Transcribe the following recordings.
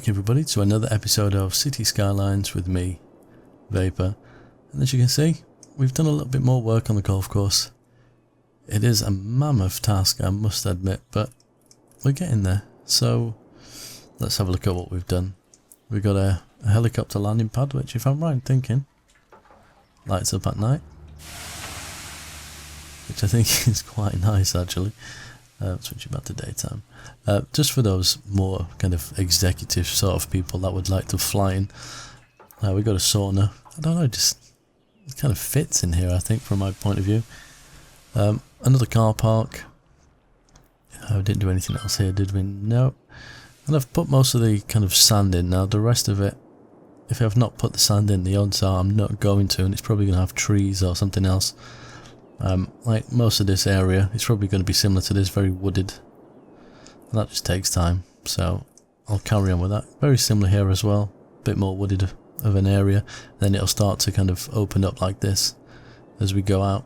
back everybody to another episode of City Skylines with me, Vapor. And as you can see, we've done a little bit more work on the golf course. It is a mammoth task, I must admit, but we're getting there. So let's have a look at what we've done. We've got a helicopter landing pad, which if I'm right in thinking, lights up at night. Which I think is quite nice actually. Switching back to daytime. Just for those more kind of executive sort of people that would like to fly in. We got a sauna. I don't know, just it kind of fits in here I think from my point of view. Another car park. We didn't do anything else here, did we? No. And I've put most of the kind of sand in now. The rest of it, if I've not put the sand in, the odds are I'm not going to, and it's probably going to have trees or something else. Like most of this area, it's probably going to be similar to this, very wooded. And that just takes time, so I'll carry on with that. Very similar here as well, a bit more wooded of an area. Then it'll start to kind of open up like this as we go out.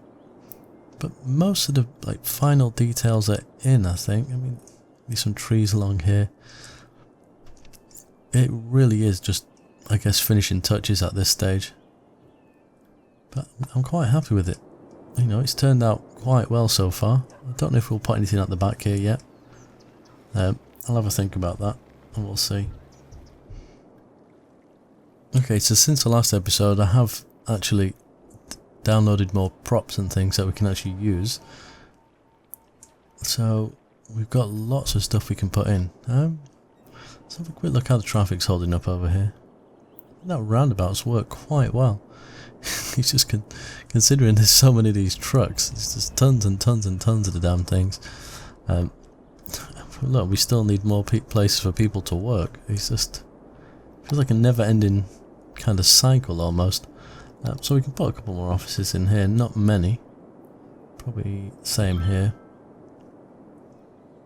But most of the like final details are in, I think. I mean, there's some trees along here. It really is just, I guess, finishing touches at this stage. But I'm quite happy with it. You know, it's turned out quite well so far. I don't know if we'll put anything at the back here yet. I'll have a think about that and we'll see. Okay, so since the last episode I have actually downloaded more props and things that we can actually use. So we've got lots of stuff we can put in. Let's have a quick look how the traffic's holding up over here. That roundabouts work quite well. It's just considering there's so many of these trucks, it's just tons and tons and tons of the damn things. Look, we still need more places for people to work. It's just feels like a never-ending kind of cycle almost. So we can put a couple more offices in here, not many. Probably the same here.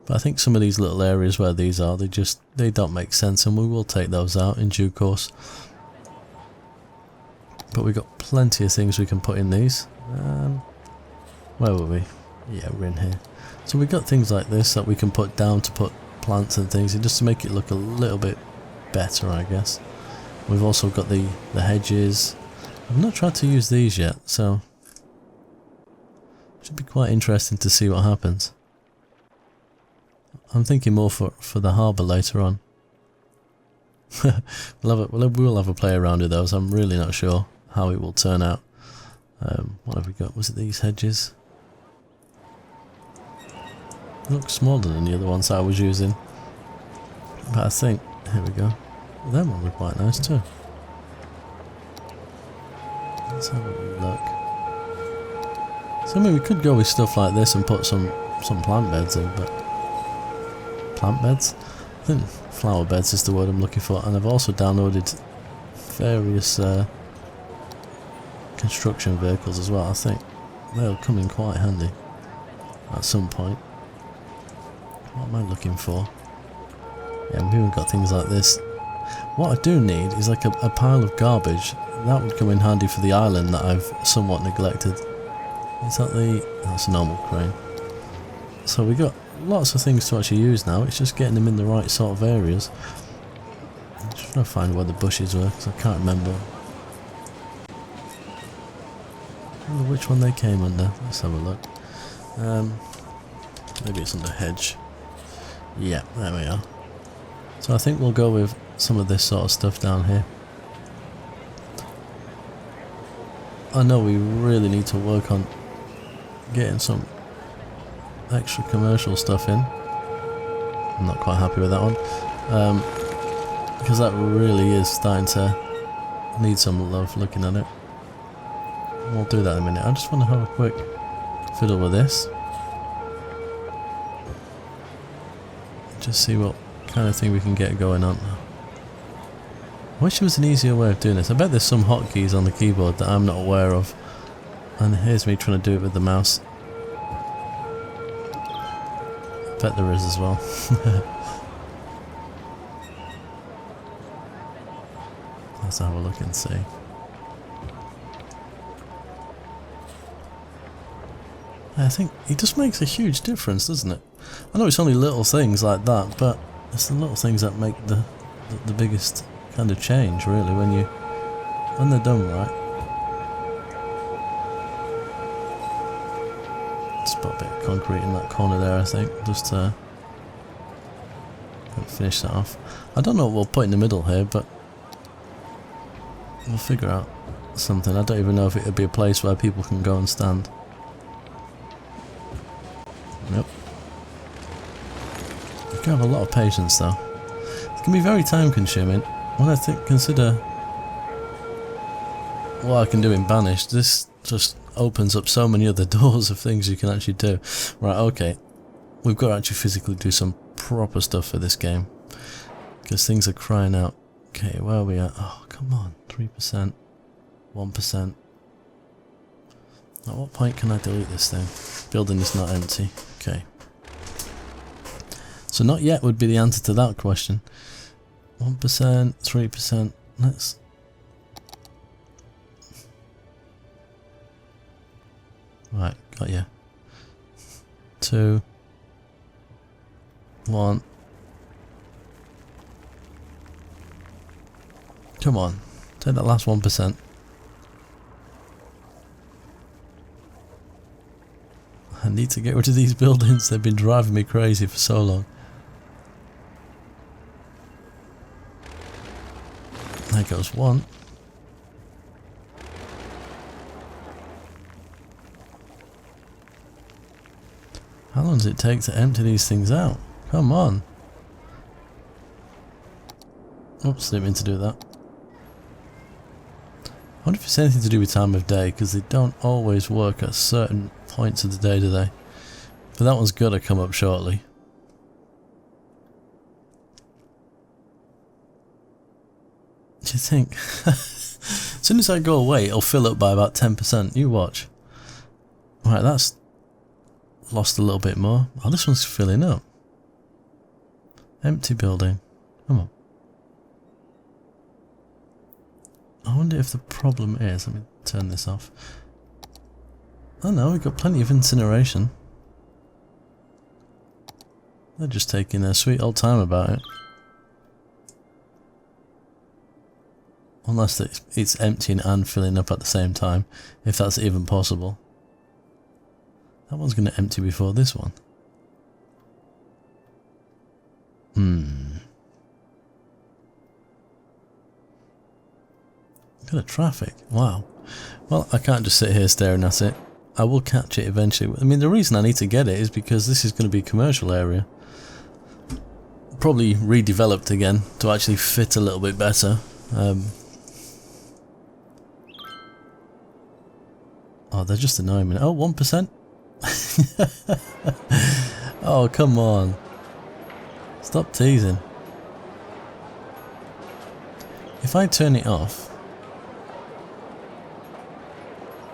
But I think some of these little areas where these are, they don't make sense, and we will take those out in due course. But we've got plenty of things we can put in these. Where were we? Yeah, we're in here. So we've got things like this that we can put down to put plants and things in, just to make it look a little bit better, I guess. We've also got the hedges. I've not tried to use these yet, so it should be quite interesting to see what happens. I'm thinking more for the harbour later on. we will have a play around with those. I'm really not sure how it will turn out. What have we got? Was it these hedges? They look smaller than the other ones I was using. But I think, here we go. Them one look quite nice too. Let's have a look. So I mean we could go with stuff like this and put some plant beds in, but plant beds? I think flower beds is the word I'm looking for, and I've also downloaded various construction vehicles as well. I think they'll come in quite handy at some point. What am I looking for? Yeah, we've even got things like this. What I do need is like a pile of garbage. That would come in handy for the island that I've somewhat neglected. Is that that's a normal crane. So we got lots of things to actually use now. It's just getting them in the right sort of areas. I'm just trying to find where the bushes were, because I can't remember. I wonder which one they came under. Let's have a look. Maybe it's under hedge. Yeah, there we are. So I think we'll go with some of this sort of stuff down here. I know we really need to work on getting some extra commercial stuff in. I'm not quite happy with that one. Because that really is starting to need some love looking at it. We'll do that in a minute. I just want to have a quick fiddle with this. Just see what kind of thing we can get going on. I wish there was an easier way of doing this. I bet there's some hotkeys on the keyboard that I'm not aware of. And here's me trying to do it with the mouse. I bet there is as well. Let's have a look and see. I think it just makes a huge difference, doesn't it? I know it's only little things like that, but it's the little things that make the the biggest kind of change, really, when they're done right. Just put a bit of concrete in that corner there, I think, just to finish that off. I don't know what we'll put in the middle here, but we'll figure out something. I don't even know if it would be a place where people can go and stand. Nope. You can have a lot of patience though. It can be very time consuming. When I consider what I can do in Banished, this just opens up so many other doors of things you can actually do. Right, okay. We've got to actually physically do some proper stuff for this game, because things are crying out. Okay, where are we at? Oh, come on. 3%. 1%. At what point can I delete this thing? Building is not empty. Okay. So not yet would be the answer to that question. 1%, 3%. Let's... Right, got you. 2, 1. Come on, take that last 1%. I need to get rid of these buildings, they've been driving me crazy for so long. There goes one. How long does it take to empty these things out? Come on. Oops, didn't mean to do that. I wonder if it's anything to do with time of day, because they don't always work at certain points of the day, do they? But that one's got to come up shortly. Do you think? As soon as I go away, it'll fill up by about 10%. You watch. Right, that's lost a little bit more. Oh, this one's filling up. Empty building. Come on. I wonder if the problem is... Let me turn this off. Oh no, we've got plenty of incineration. They're just taking their sweet old time about it. Unless it's emptying and filling up at the same time, if that's even possible. That one's going to empty before this one. Look at the traffic. Wow. Well, I can't just sit here staring at it. I will catch it eventually. I mean, the reason I need to get it is because this is going to be a commercial area. Probably redeveloped again to actually fit a little bit better. Oh, they're just annoying me. Oh, 1%? Oh, come on. Stop teasing. If I turn it off,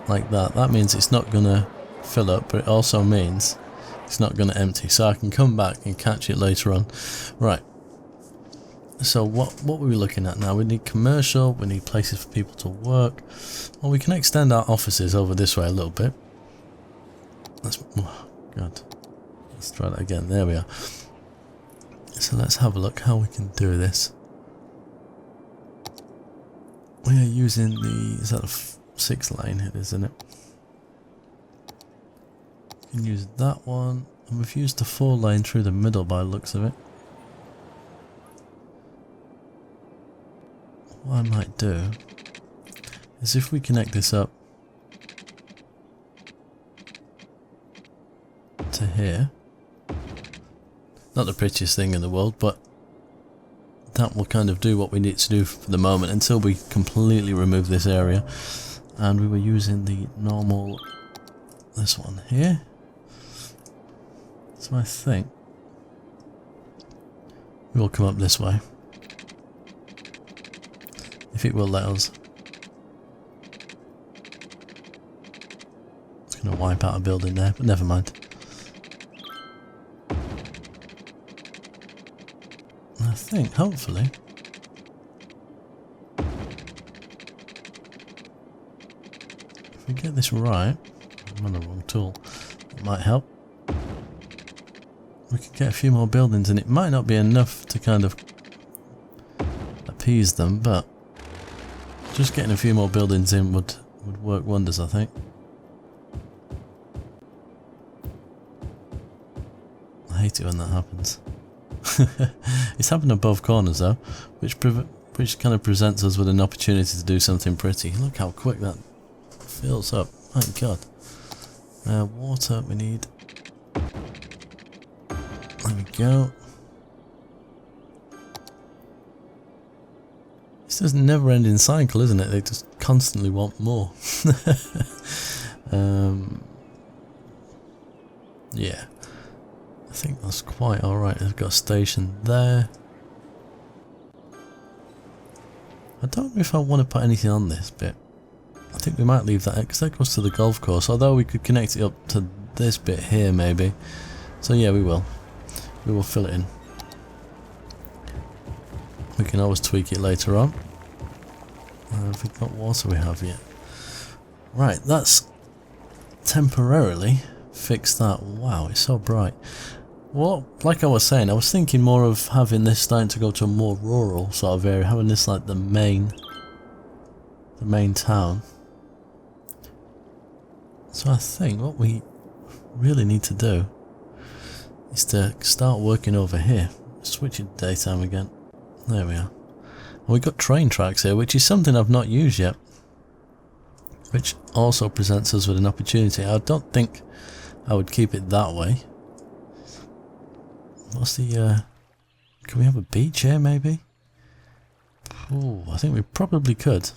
like that, that means it's not going to fill up, but it also means it's not going to empty. So I can come back and catch it later on. Right. So what were we looking at now? We need commercial, we need places for people to work. Well, we can extend our offices over this way a little bit. Oh, God. Let's try that again. There we are. So let's have a look how we can do this. We are using the... Is that a 6 lane? It is, isn't it? We can use that one. And we've used the 4 lane through the middle by the looks of it. What I might do is if we connect this up to here, not the prettiest thing in the world, but that will kind of do what we need to do for the moment until we completely remove this area. And we were using the normal, this one here, so I think we'll come up this way. If it will let us. It's going to wipe out a building there, but never mind. I think, hopefully, if we get this right, I'm on the wrong tool, it might help. We could get a few more buildings, and it might not be enough to kind of appease them, but just getting a few more buildings in would work wonders, I think. I hate it when that happens. It's happened on both corners though, which kind of presents us with an opportunity to do something pretty. Look how quick that fills up. My God. Water we need. There we go. It's just a never-ending cycle, isn't it? They just constantly want more. Yeah. I think that's quite alright. They've got a station there. I don't know if I want to put anything on this bit. I think we might leave that because that goes to the golf course, although we could connect it up to this bit here maybe. So yeah, we will. We will fill it in. We can always tweak it later on. Have we got water? We have yet. Right, that's temporarily fixed that. Wow, it's so bright. Well, like I was saying, I was thinking more of having this starting to go to a more rural sort of area, having this like the main town. So I think what we really need to do is to start working over here. Switch it to daytime again. There we are. And we've got train tracks here, which is something I've not used yet, which also presents us with an opportunity. I don't think I would keep it that way. What's the, can we have a beach here maybe? Oh, I think we probably could.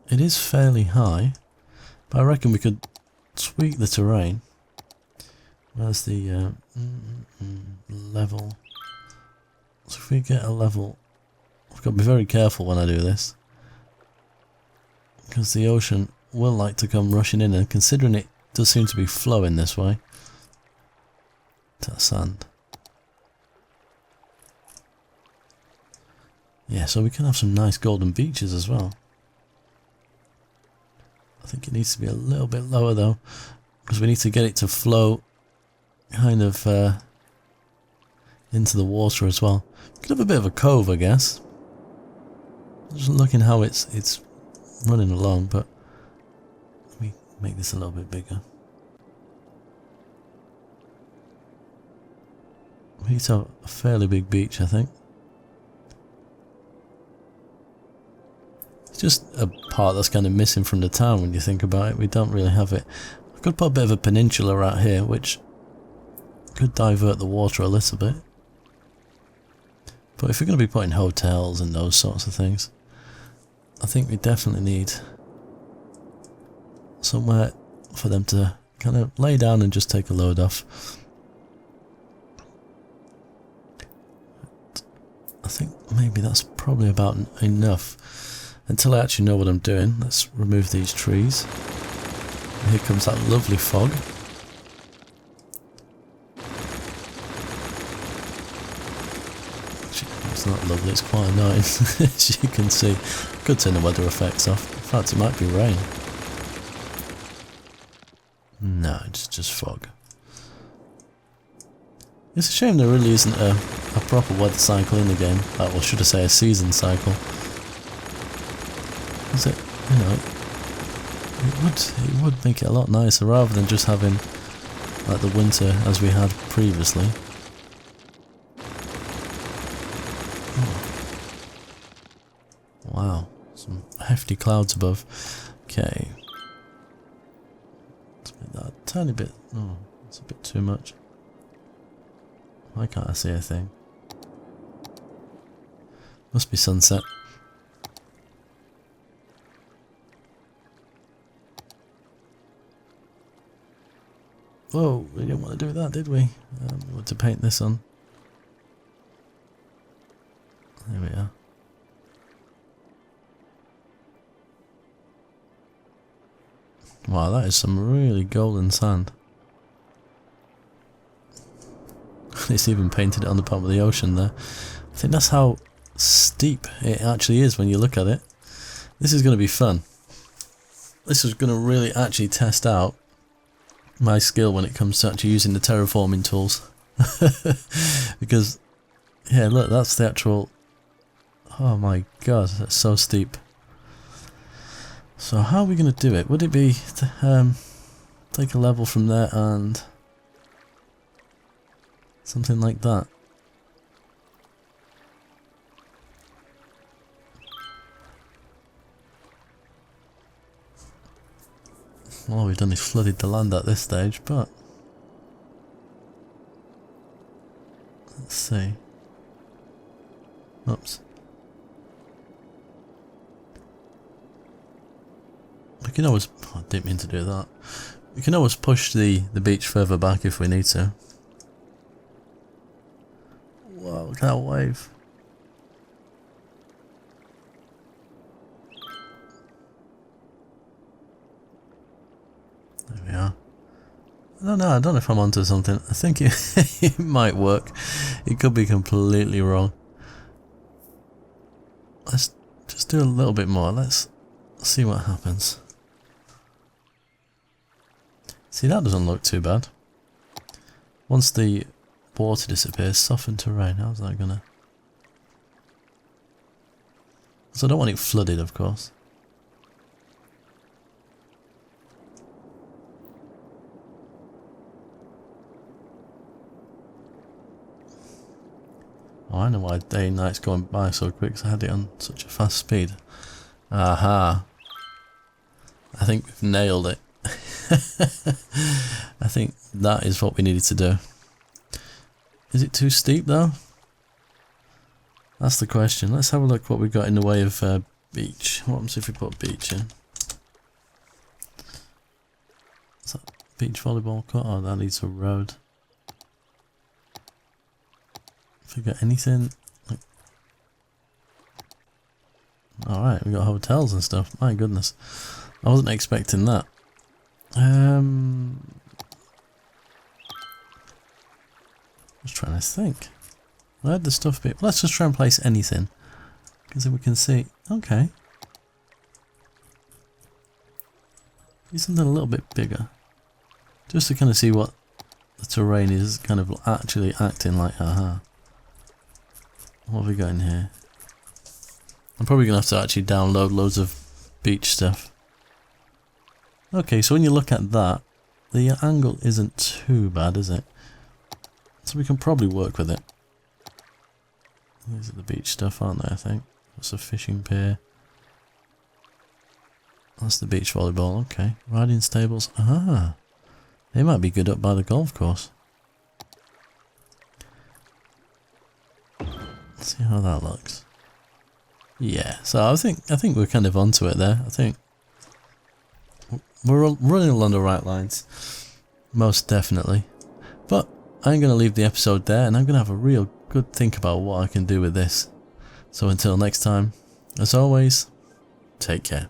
It is fairly high, but I reckon we could tweak the terrain. Where's the level? So if we get a level, I've got to be very careful when I do this, because the ocean will like to come rushing in, and considering it does seem to be flowing this way, to sand. Yeah, so we can have some nice golden beaches as well. I think it needs to be a little bit lower though, because we need to get it to flow kind of into the water as well. Could have a bit of a cove, I guess. Just looking how it's running along, but let me make this a little bit bigger. We need to have a fairly big beach, I think. It's just a part that's kind of missing from the town when you think about it. We don't really have it. I could put a bit of a peninsula out here, which could divert the water a little bit. But if we're going to be putting hotels and those sorts of things, I think we definitely need somewhere for them to kind of lay down and just take a load off. I think maybe that's probably about enough until I actually know what I'm doing. Let's remove these trees. And here comes that lovely fog. It's not lovely, it's quite annoying, as you can see. Could turn the weather effects off. In fact, it might be rain. No, it's just fog. It's a shame there really isn't a proper weather cycle in the game. Or should I say a season cycle. Because it, you know, it would make it a lot nicer rather than just having like the winter as we had previously. Wow, some hefty clouds above. Okay. Let's make that a tiny bit. Oh, it's a bit too much. Why can't I see a thing? Must be sunset. Whoa, we didn't want to do that, did we? We want to paint this on. There we are. Wow, that is some really golden sand. It's even painted it on the bottom of the ocean there. I think that's how steep it actually is when you look at it. This is going to be fun. This is going to really actually test out my skill when it comes to actually using the terraforming tools. Because Yeah, look, that's the actual... Oh my god, that's so steep. So how are we going to do it? Would it be to take a level from there and something like that? All we've done is flooded the land at this stage, but let's see. Oops. We can always... Oh, I didn't mean to do that. We can always push the beach further back if we need to. Wow, look at that wave. There we are. I don't know if I'm onto something. I think it might work. It could be completely wrong. Let's just do a little bit more. Let's see what happens. See, that doesn't look too bad. Once the water disappears, soften terrain. How's that gonna... So I don't want it flooded, of course. Oh, I know why day and night's going by so quick, because I had it on such a fast speed. Aha. I think we've nailed it. I think that is what we needed to do. Is it too steep though? That's the question. Let's have a look what we've got in the way of beach. What happens if we put beach in? Is that beach volleyball court? Oh, that leads to a road. If we got anything like... Alright, we got hotels and stuff. My goodness. I wasn't expecting that. Just trying to think. Where'd the stuff be? Let's just try and place anything. Because then we can see. Okay. Do something a little bit bigger. Just to kind of see what the terrain is kind of actually acting like. Aha. What have we got in here? I'm probably going to have to actually download loads of beach stuff. Okay, so when you look at that, the angle isn't too bad, is it? So we can probably work with it. These are the beach stuff, aren't they, I think? That's a fishing pier. That's the beach volleyball, okay. Riding stables, ah. They might be good up by the golf course. Let's see how that looks. Yeah, so I think we're kind of onto it there. I think we're running along the right lines. Most definitely. But I'm going to leave the episode there, and I'm going to have a real good think about what I can do with this. So until next time, as always, take care.